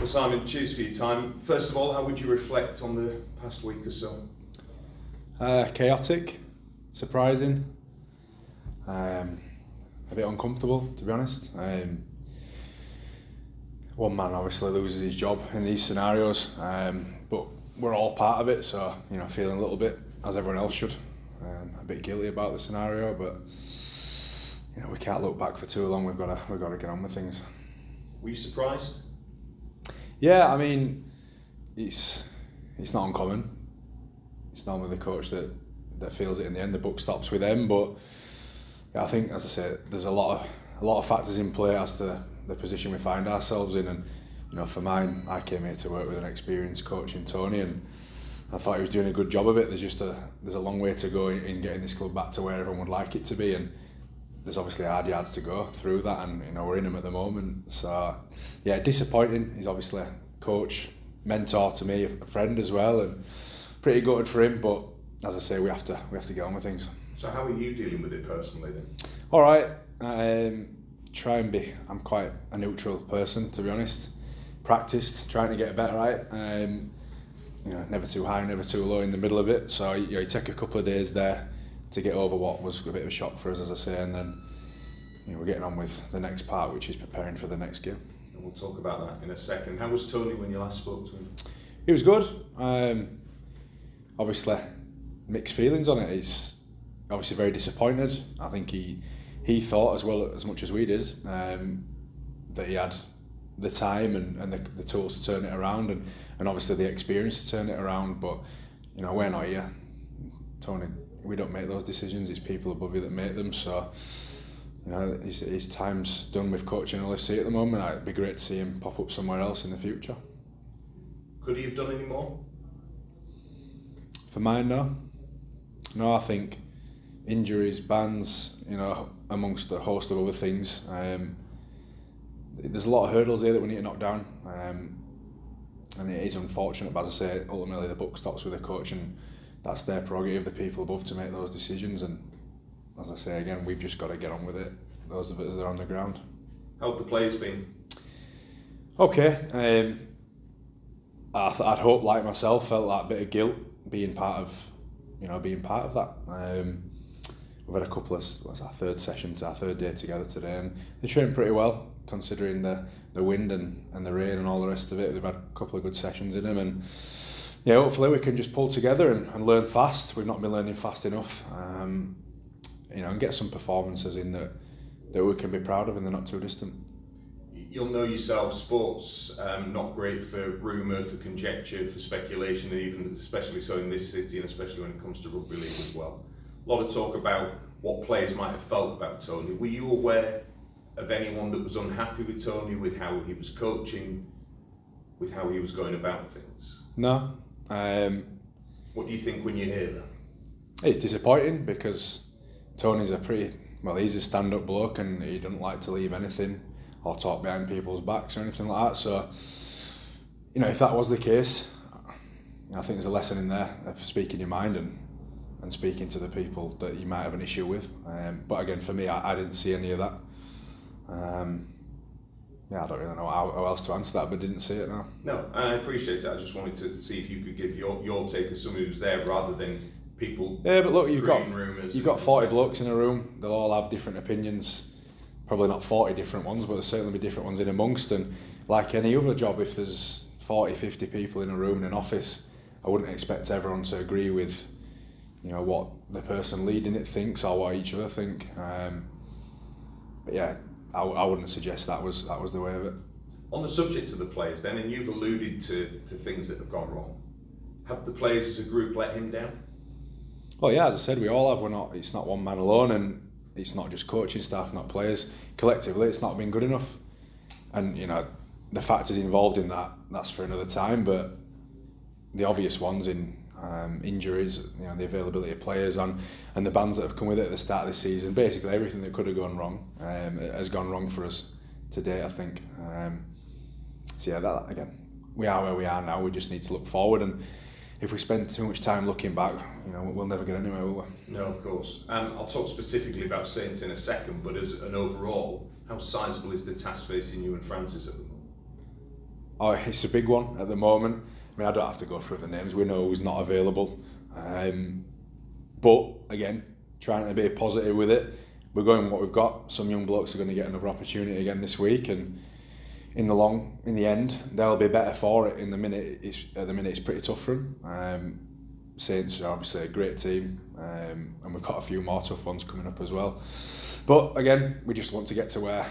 Well, Simon, cheers for your time. First of all, how would you reflect on the past week or so? Chaotic, surprising, a bit uncomfortable, to be honest. One man obviously loses his job in these scenarios, but we're all part of it, so feeling a little bit, as everyone else should, a bit guilty about the scenario, but we can't look back for too long. We've got to get on with things. Were you surprised? Yeah, I mean, it's not uncommon. It's normally the coach that feels it in the end. The buck stops with them, but yeah, I think, as I say, there's a lot of factors in play as to the position we find ourselves in. And for mine, I came here to work with an experienced coach in Tony, and I thought he was doing a good job of it. There's a long way to go in getting this club back to where everyone would like it to be, and there's obviously hard yards to go through that, and we're in them at the moment. So yeah, disappointing. He's obviously a coach, mentor to me, a friend as well, and pretty gutted for him. But as I say, we have to get on with things. So how are you dealing with it personally then? All right. I'm quite a neutral person, to be honest. Practiced, trying to get better at it. Never too high, never too low, in the middle of it. So you take a couple of days there to get over what was a bit of a shock for us, as I say, and then we're getting on with the next part, which is preparing for the next game. And we'll talk about that in a second. How was Tony when you last spoke to him? He was good. Obviously, mixed feelings on it. He's obviously very disappointed. I think he thought, as well as much as we did, that he had the time and the tools to turn it around, and obviously the experience to turn it around. But we're not here, Tony. We don't make those decisions. It's people above you that make them. So his time's done with coaching LFC at the moment. It'd be great to see him pop up somewhere else in the future. Could he have done any more? For mine, no. No, I think injuries, bans, amongst a host of other things. There's a lot of hurdles here that we need to knock down, and it is unfortunate. But as I say, ultimately the buck stops with the coach, and that's their prerogative, the people above, to make those decisions. And as I say again, we've just got to get on with it, those of us that are on the ground. How have the players been? Okay. I'd hope, like myself, felt that bit of guilt being part of that. We've had a couple of, our third day together today, and they trained pretty well considering the wind and the rain and all the rest of it. We've had a couple of good sessions in them, and yeah, hopefully we can just pull together and learn fast. We've not been learning fast enough, and get some performances in that we can be proud of in the not too distant. You'll know yourself, sports not great for rumour, for conjecture, for speculation, and even especially so in this city, and especially when it comes to rugby league as well. A lot of talk about what players might have felt about Tony. Were you aware of anyone that was unhappy with Tony, with how he was coaching, with how he was going about things? No. What do you think when you hear that? It's disappointing, because Tony's he's a stand-up bloke, and he doesn't like to leave anything or talk behind people's backs or anything like that. So, if that was the case, I think there's a lesson in there for speaking your mind and speaking to the people that you might have an issue with. But again, for me, I didn't see any of that. I don't really know how else to answer that, but didn't see it now. No, and I appreciate it. I just wanted to see if you could give your take as somebody who's there, rather than people. Yeah, but look, you've got 40 stuff. blokes in a room. They'll all have different opinions. Probably not 40 different ones, but there'll certainly be different ones in amongst. And like any other job, if there's 40, 50 people in a room in an office, I wouldn't expect everyone to agree with, what the person leading it thinks or what each other think. But yeah, I wouldn't suggest that was the way of it. On the subject of the players then, and you've alluded to things that have gone wrong, have the players as a group let him down? Well, yeah, as I said, we all have. It's not one man alone, and it's not just coaching staff, not players. Collectively, it's not been good enough. And, the factors involved in that's for another time, but the obvious ones in injuries, the availability of players and the bans that have come with it at the start of the season, basically everything that could have gone wrong has gone wrong for us today, I think. So yeah, that again, we are where we are now. We just need to look forward, and if we spend too much time looking back, we'll never get anywhere, will we? No, of course. I'll talk specifically about Saints in a second, but as an overall, how sizable is the task facing you and Francis at the moment? Oh, it's a big one at the moment. I mean, I don't have to go through the names. We know who's not available. But again, trying to be positive with it. We're going with what we've got. Some young blokes are going to get another opportunity again this week, and in the end, they'll be better for it. At the minute, it's pretty tough for them. Saints are obviously a great team, and we've got a few more tough ones coming up as well. But again, we just want to get to where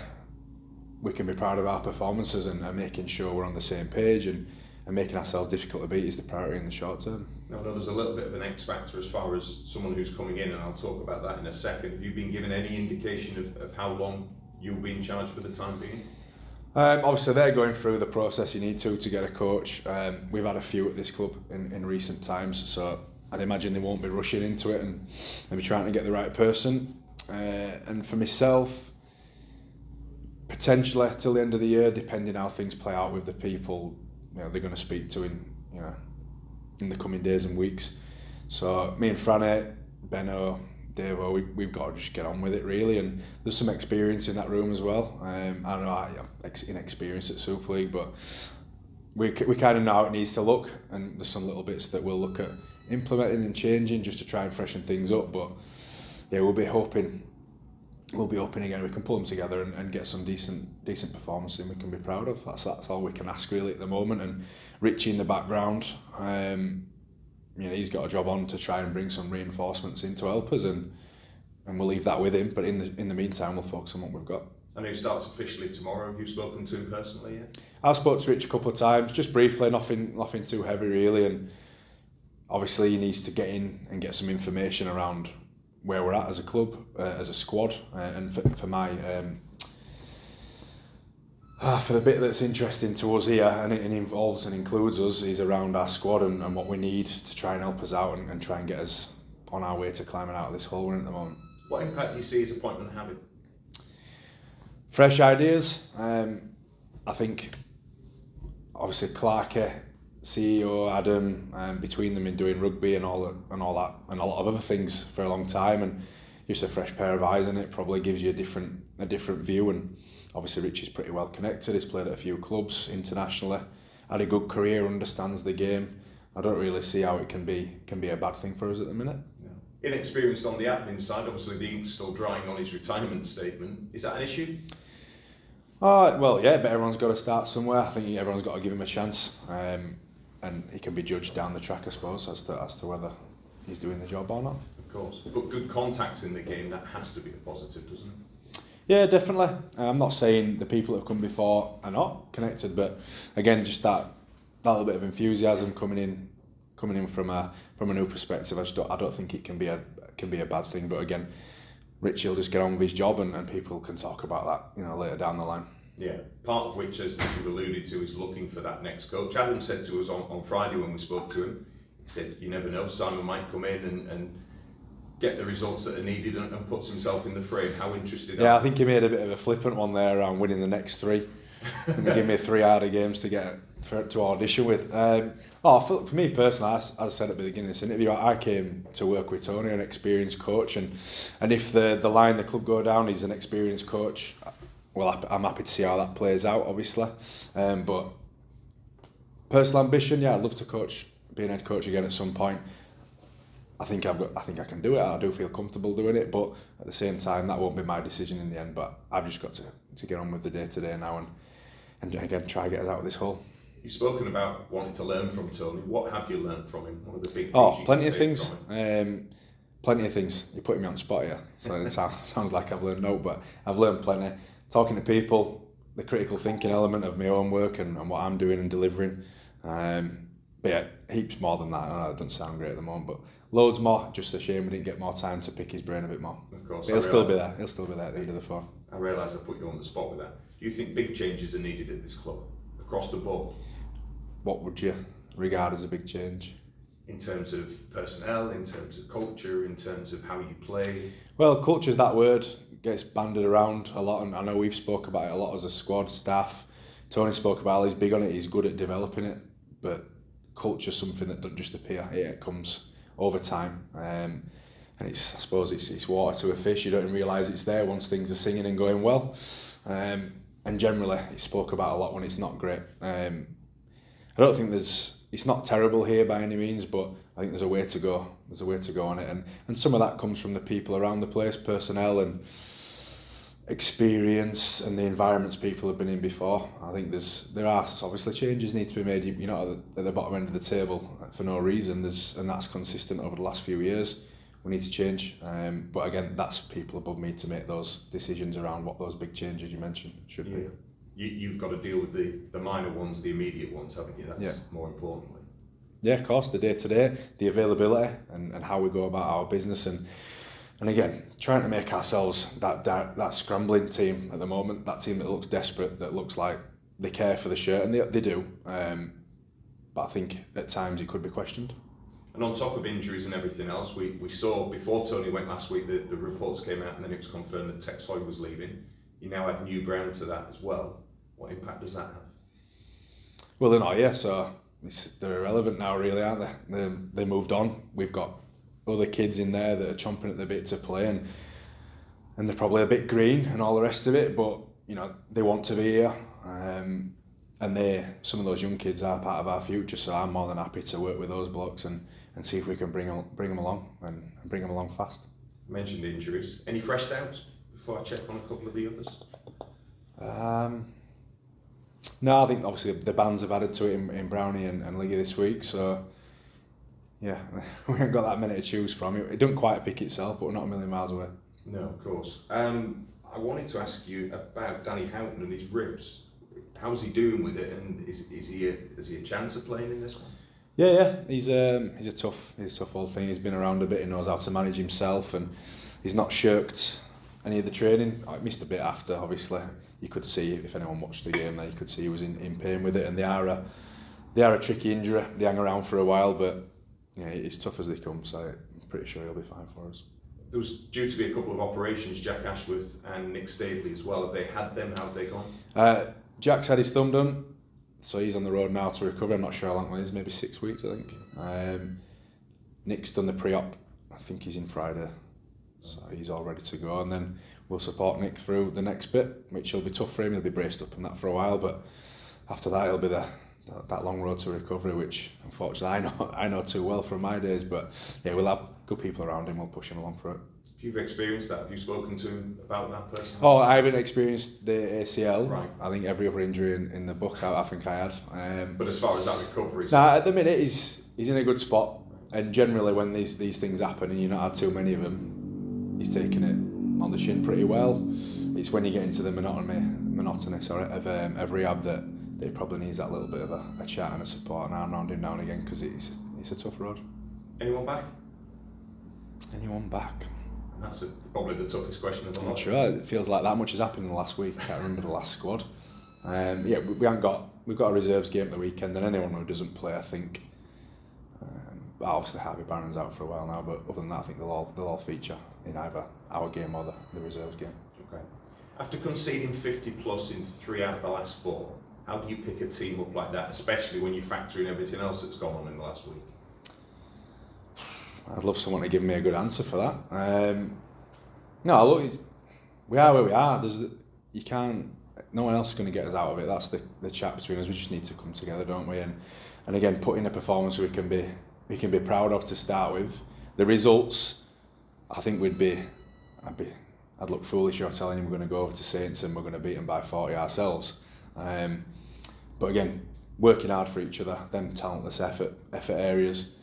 we can be proud of our performances and making sure we're on the same page and making ourselves difficult to beat is the priority in the short term. Now, I know there's a little bit of an X factor as far as someone who's coming in, and I'll talk about that in a second. Have you been given any indication of how long you'll be in charge for the time being? Obviously, they're going through the process you need to get a coach. We've had a few at this club in recent times, so I'd imagine they won't be rushing into it and be trying to get the right person. And for myself, potentially till the end of the year, depending how things play out with the people they're going to speak to in the coming days and weeks. So me and Franny, Benno, Davo, we've got to just get on with it really, and there's some experience in that room as well. I know I'm inexperienced at Super League, but we kind of know how it needs to look, and there's some little bits that we'll look at implementing and changing just to try and freshen things up. But yeah, we'll be hoping again we can pull them together and get some decent performances we can be proud of. That's all we can ask really at the moment. And Richie in the background, he's got a job on to try and bring some reinforcements in to help us, and we'll leave that with him. But in the meantime, we'll focus on what we've got. I know he starts officially tomorrow. Have you spoken to him personally yet? I've spoken to Rich a couple of times, just briefly, nothing too heavy really. And obviously he needs to get in and get some information around where we're at as a club, as a squad, and for my for the bit that's interesting to us here, and it involves and includes us, is around our squad and what we need to try and help us out and try and get us on our way to climbing out of this hole we're in at the moment. What impact do you see his appointment having? Fresh ideas. I think obviously Clarkey, CEO, Adam, between them in doing rugby and all that, and a lot of other things for a long time, and just a fresh pair of eyes in it probably gives you a different view. And obviously Rich is pretty well connected. He's played at a few clubs internationally, had a good career, understands the game. I don't really see how it can be a bad thing for us at the minute. Yeah. Inexperienced on the admin side, obviously the ink's still drying on his retirement statement. Is that an issue? Well, yeah, but everyone's got to start somewhere. I think everyone's got to give him a chance. And he can be judged down the track, I suppose, as to whether he's doing the job or not. Of course. But good contacts in the game, that has to be a positive, doesn't it? Yeah, definitely. I'm not saying the people that have come before are not connected, but again, just that little bit of enthusiasm coming in from a new perspective. I don't think it can be a bad thing. But again, Rich will just get on with his job, and people can talk about that later down the line. Yeah, part of which, as you've alluded to, is looking for that next coach. Adam said to us on Friday when we spoke to him, he said, you never know, Simon might come in and get the results that are needed and puts himself in the frame. How interested are you? Yeah, I think he made a bit of a flippant one there around winning the next three. And they give me 3 harder games to audition with. For me personally, as I said at the beginning of this interview, I came to work with Tony, an experienced coach, and if the line the club go down, he's an experienced coach. Well, I'm happy to see how that plays out, obviously. But personal ambition, yeah, I'd love to be an head coach again at some point. I think I can do it. I do feel comfortable doing it, but at the same time, that won't be my decision in the end. But I've just got to get on with the day to day now and again try to get us out of this hole. You've spoken about wanting to learn from Tony. What have you learned from him? What are the big things? Plenty of things. Plenty of things. You're putting me on the spot here, so it sounds like I've learned no, but I've learned plenty. Talking to people, the critical thinking element of my own work and what I'm doing and delivering. But yeah, heaps more than that. I know it doesn't sound great at the moment, but loads more. Just a shame we didn't get more time to pick his brain a bit more. Of course. But he'll still be there. He'll still be there at the end of the phone. I realise I put you on the spot with that. Do you think big changes are needed at this club, across the board? What would you regard as a big change? In terms of personnel, in terms of culture, in terms of how you play? Well, culture's that word. Gets banded around a lot, and I know we've spoke about it a lot as a squad, staff. Tony spoke about it, he's big on it, he's good at developing it, but culture's something that doesn't just appear. It comes over time, and I suppose it's water to a fish. You don't realise it's there once things are singing and going well, and generally it's spoke about a lot when it's not great. I don't think it's not terrible here by any means, but I think there's a way to go. There's a way to go on it, and some of that comes from the people around the place, personnel and experience, and the environments people have been in before. I think there are obviously changes need to be made. You're not at the bottom end of the table for no reason. And that's consistent over the last few years. We need to change, but again, that's people above me to make those decisions around what those big changes you mentioned should be. You've got to deal with the minor ones, the immediate ones, haven't you? That's more importantly. Yeah, of course, the day-to-day, the availability and how we go about our business and again, trying to make ourselves that scrambling team at the moment, that team that looks desperate, that looks like they care for the shirt, and they do. But I think at times it could be questioned. And on top of injuries and everything else, we saw before Tony went last week, the reports came out and then it was confirmed that Tex Hoy was leaving. You now add new ground to that as well. What impact does that have? Well, they're not here, so they're irrelevant now, really, aren't they? They moved on. We've got other kids in there that are chomping at the bit to play, and they're probably a bit green and all the rest of it, but they want to be here, and some of those young kids are part of our future, so I'm more than happy to work with those blokes and see if we can bring them along and bring them along fast. You mentioned injuries. Any fresh doubts before I check on a couple of the others? No, I think obviously the bands have added to it in Brownie and Liggy this week, so yeah, we haven't got that many to choose from. It doesn't quite pick itself, but we're not a million miles away. No, of course. I wanted to ask you about Danny Houghton and his ribs. How's he doing with it, and is he a chance of playing in this one? Yeah, he's a tough old thing. He's been around a bit. He knows how to manage himself, and he's not shirked any of the training. I missed a bit after, obviously. You could see, if anyone watched the game there, you could see he was in pain with it, and they are a tricky injury. They hang around for a while, but yeah, it's tough as they come, so I'm pretty sure he'll be fine for us. There was due to be a couple of operations, Jack Ashworth and Nick Stave as well. Have they had them? How have they gone? Jack's had his thumb done, so he's on the road now to recover. I'm not sure how long it is, maybe 6 weeks, I think. Nick's done the pre-op. I think he's in Friday, so he's all ready to go, and then we'll support Nick through the next bit, which will be tough for him. He'll be braced up in that for a while, but after that it'll be that long road to recovery, which unfortunately I know too well from my days. But yeah, we'll have good people around him. We'll push him along for it. If you've experienced that, have you spoken to him about that person? Oh, I haven't experienced the ACL. Right. I think every other injury in the book I think I had. But as far as that recovery, at the minute he's in a good spot, and generally when these things happen and you've not had too many of them, he's taking it on the chin pretty well. It's when you get into the monotony of rehab that he probably needs that little bit of a chat and a support and arm around him now and again, because it's a tough road. Anyone back? Anyone back? And that's probably the toughest question of the lot. I'm not sure. It feels like that much has happened in the last week. I can't remember the last squad. We've got a reserves game at the weekend, and anyone who doesn't play, I think. Obviously Harvey Barron's out for a while now, but other than that, I think they'll all feature in either our game or the reserves game. Okay. After conceding 50 plus in 3 out of the last 4, how do you pick a team up like that, especially when you factor in everything else that's gone on in the last week? I'd love someone to give me a good answer for that. No, look, we are where we are. No one else is going to get us out of it. That's the chat between us. We just need to come together, don't we? And again, put in a performance we can be proud of to start with. The results, I think I'd look foolish if telling him we're going to go over to Saints and we're going to beat them by 40 ourselves. But again, working hard for each other, them talentless effort areas,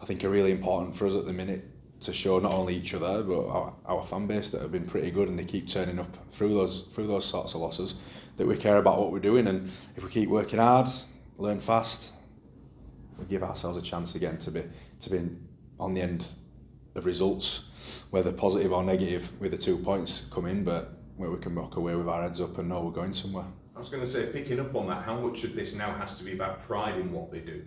I think are really important for us at the minute to show not only each other but our fan base that have been pretty good and they keep turning up through those sorts of losses, that we care about what we're doing, and if we keep working hard, learn fast, we give ourselves a chance again to be on the end of results, whether positive or negative, with the 2 points come in, but where we can walk away with our heads up and know we're going somewhere. I was going to say, picking up on that, how much of this now has to be about pride in what they do?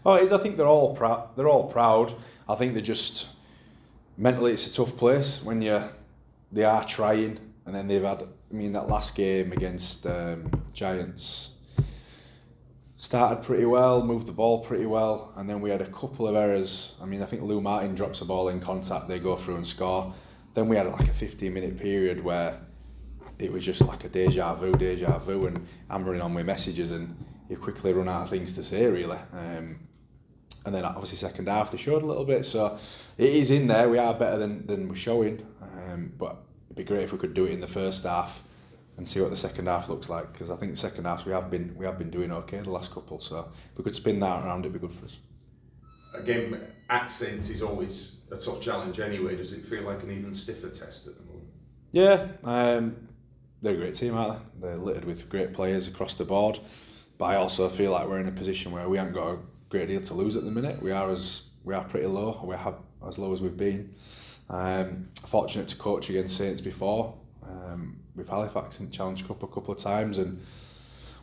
Oh, it is. I think they're all proud. I think they're just mentally, it's a tough place when they are trying, and then they've had. I mean, that last game against Giants started pretty well, moved the ball pretty well, and then we had a couple of errors. I mean, I think Lou Martin drops a ball in contact, they go through and score. Then we had like a 15-minute period where it was just like a deja vu, and hammering on with messages, and you quickly run out of things to say, really. And then obviously second half they showed a little bit, so it is in there. We are better than we're showing, but it'd be great if we could do it in the first half and see what the second half looks like, because I think the second half we have been doing okay the last couple, so if we could spin that around, it'd be good for us. Again, at Saints is always a tough challenge anyway. Does it feel like an even stiffer test at the moment? Yeah, they're a great team, aren't they? They're littered with great players across the board, but I also feel like we're in a position where we haven't got a great deal to lose at the minute. We are pretty low. We have as low as we've been. Fortunate to coach against Saints before. With Halifax in the Challenge Cup a couple of times, and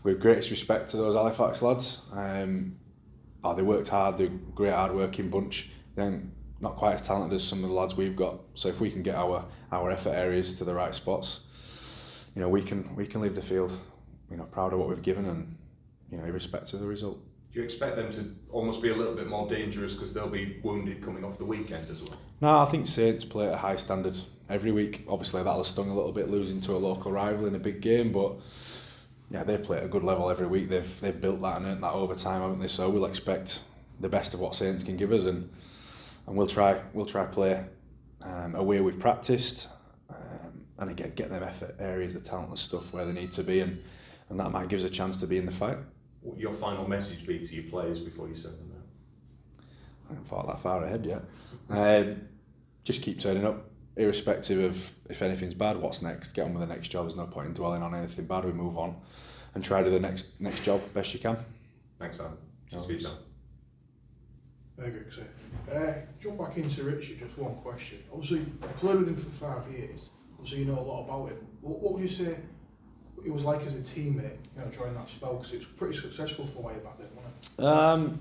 with greatest respect to those Halifax lads. They worked hard. They're a great hard-working bunch. They're not quite as talented as some of the lads we've got. So if we can get our effort areas to the right spots, we can leave the field, proud of what we've given, and irrespective of the result. Do you expect them to almost be a little bit more dangerous because they'll be wounded coming off the weekend as well? No, I think Saints play at a high standard every week. Obviously that'll have stung a little bit losing to a local rival in a big game, but yeah, they play at a good level every week. They've built that and earned that over time, haven't they? So we'll expect the best of what Saints can give us, and we'll try play a way we've practiced, and again get them effort areas, the talentless stuff where they need to be, and that might give us a chance to be in the fight. What would your final message be to your players before you send them out? I haven't thought that far ahead yet. Just keep turning up, irrespective of if anything's bad. What's next? Get on with the next job. There's no point in dwelling on anything bad. We move on and try to do the next job best you can. Thanks, Adam. No Speak worries. Very good, sir. Jump back into Richard, just one question. Obviously, I played with him for 5 years. Obviously, you know a lot about him. What would you say it was like as a teammate, during that spell? Because it was pretty successful for you back then, wasn't it?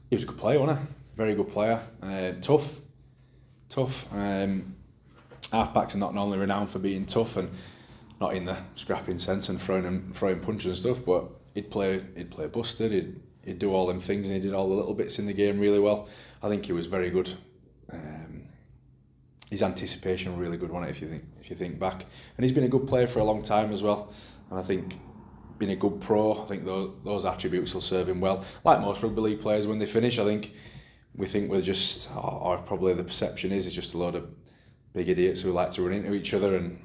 He was a good player, wasn't he? Very good player. Tough. Halfbacks are not normally renowned for being tough, and not in the scrapping sense and throwing punches and stuff, but he'd play busted. He'd do all them things, and he did all the little bits in the game really well. I think he was very good. His anticipation was really good, wasn't it, if you think back. And he's been a good player for a long time as well. And I think being a good pro, I think those attributes will serve him well. Like most rugby league players, when they finish, we think we're just, or probably the perception is, it's just a load of big idiots who like to run into each other and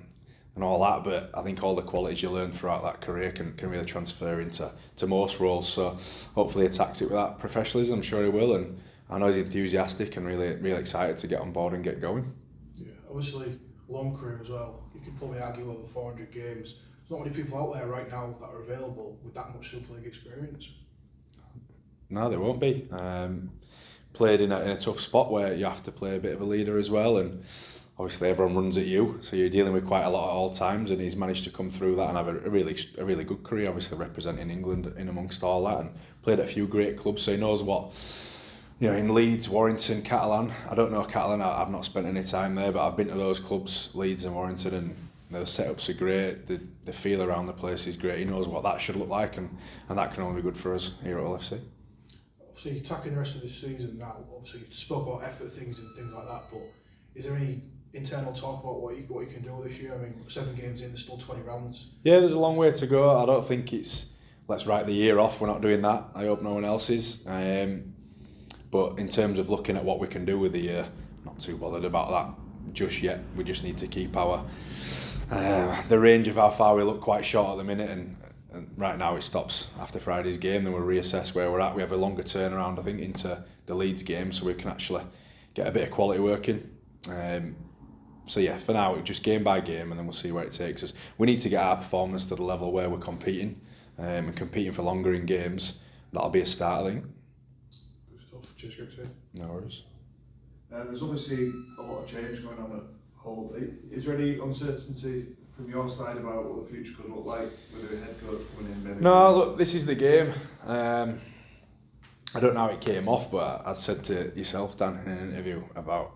all that. But I think all the qualities you learn throughout that career can really transfer into most roles. So hopefully he attacks it with that professionalism. I'm sure he will. And I know he's enthusiastic and really excited to get on board and get going. Yeah, obviously, long career as well. You could probably argue over 400 games. There's not many people out there right now that are available with that much Super League experience. No, there won't be. Played in a tough spot where you have to play a bit of a leader as well, and obviously everyone runs at you, so you're dealing with quite a lot at all times, and he's managed to come through that and have a really good career, obviously representing England in amongst all that, and played at a few great clubs, so he knows what, in Leeds, Warrington, Catalan. I don't know Catalan, I've not spent any time there, but I've been to those clubs, Leeds and Warrington, and the setups are great, the feel around the place is great. He knows what that should look like, and that can only be good for us here at LFC. Obviously, you're attacking the rest of the season now. Obviously, you spoke about effort things and things like that, but is there any internal talk about what you can do this year? I mean, 7 games in, there's still 20 rounds. Yeah, there's a long way to go. I don't think it's, let's write the year off. We're not doing that. I hope no one else is. But in terms of looking at what we can do with the year, not too bothered about that just yet. We just need to keep our the range of how far we look quite short at the minute, and right now it stops after Friday's game, then we'll reassess where we're at. We have a longer turnaround, I think, into the Leeds game, so we can actually get a bit of quality working. So yeah, for now, just game by game, and then we'll see where it takes us. We need to get our performance to the level where we're competing, and competing for longer in games. That'll be a start, I think. Good stuff. Cheers, Grix. No worries. There's obviously a lot of change going on at Hull. Is there any uncertainty from your side about what the future could look like with a head coach coming in? Maybe? No, look, this is the game. I don't know how it came off, but I said to yourself, Dan, in an interview about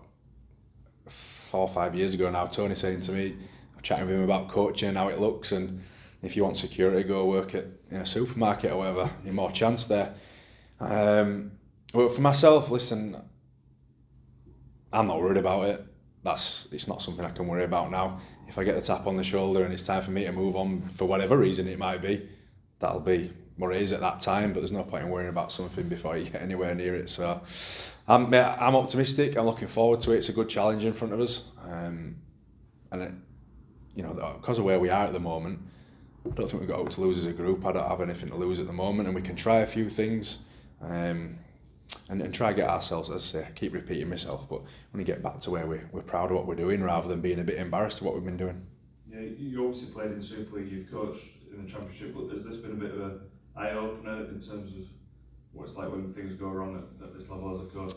4 or 5 years ago now, Tony saying to me, I'm chatting with him about coaching and how it looks, and if you want security, go work at a supermarket or whatever, you're more chance there. But for myself, listen, I'm not worried about it. It's not something I can worry about now. If I get the tap on the shoulder and it's time for me to move on for whatever reason it might be, that'll be what it is at that time, but there's no point in worrying about something before you get anywhere near it. So I'm optimistic. I'm looking forward to it. It's a good challenge in front of us, and it, because of where we are at the moment, I don't think we've got out to lose as a group. I don't have anything to lose at the moment, and we can try a few things, and try to get ourselves, as I say, I keep repeating myself, but when we get back to where we're proud of what we're doing rather than being a bit embarrassed of what we've been doing. Yeah, you obviously played in the Super League, you've coached in the Championship, but has this been a bit of an eye-opener in terms of what it's like when things go wrong at this level as a coach?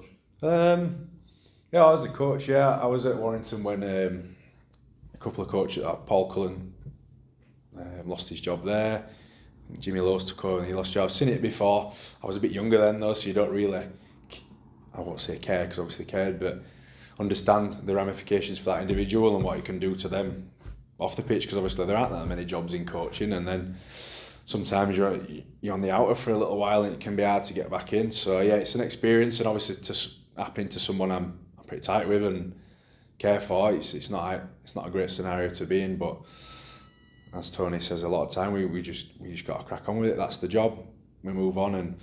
Yeah, as a coach, I was at Warrington when a couple of coaches, Paul Cullen lost his job there. Jimmy Lowes took over and he lost his job. I've seen it before. I was a bit younger then though, so you don't really, I won't say care because obviously cared, but understand the ramifications for that individual and what it can do to them off the pitch, because obviously there aren't that many jobs in coaching, and then sometimes you're on the outer for a little while and it can be hard to get back in. So yeah, it's an experience, and obviously to happening to someone I'm pretty tight with and care for, it's not a great scenario to be in, but as Tony says a lot of time, we just got to crack on with it. That's the job. We move on, and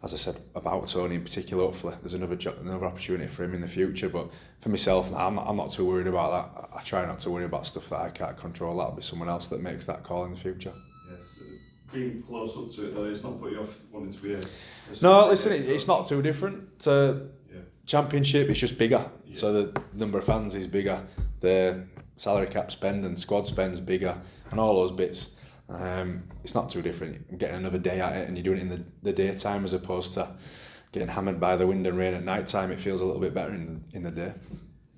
as I said about Tony in particular, hopefully there's another opportunity for him in the future. But for myself, I'm not too worried about that. I try not to worry about stuff that I can't control. That'll be someone else that makes that call in the future. Yeah, being close up to it though, it's not put you off wanting to be a no, listen, it's not too different to Championship. It's just bigger. Yeah. So the number of fans is bigger. The salary cap spend and squad spend's bigger, and all those bits. It's not too different. You're getting another day at it, and you're doing it in the daytime as opposed to getting hammered by the wind and rain at night time. It feels a little bit better in the day.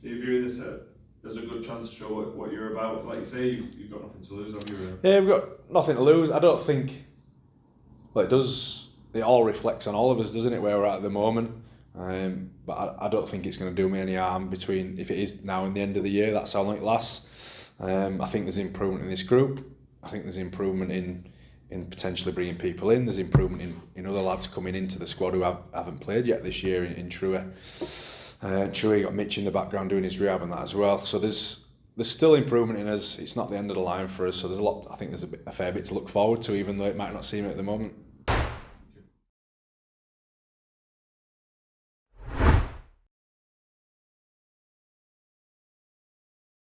So you're viewing this as a good chance to show what you're about. Like you say, you've got nothing to lose, have you? Yeah, we've got nothing to lose. I don't think. Well, it all reflects on all of us, doesn't it? Where we're at the moment. But I don't think it's going to do me any harm between if it is now and the end of the year. That's how long it lasts. I think there's improvement in this group. I think there's improvement in potentially bringing people in. There's improvement in other lads coming into the squad who haven't played yet this year in True. True got Mitch in the background doing his rehab and that as well. So there's still improvement in us. It's not the end of the line for us. So there's a lot. I think there's a fair bit to look forward to, even though it might not seem it at the moment.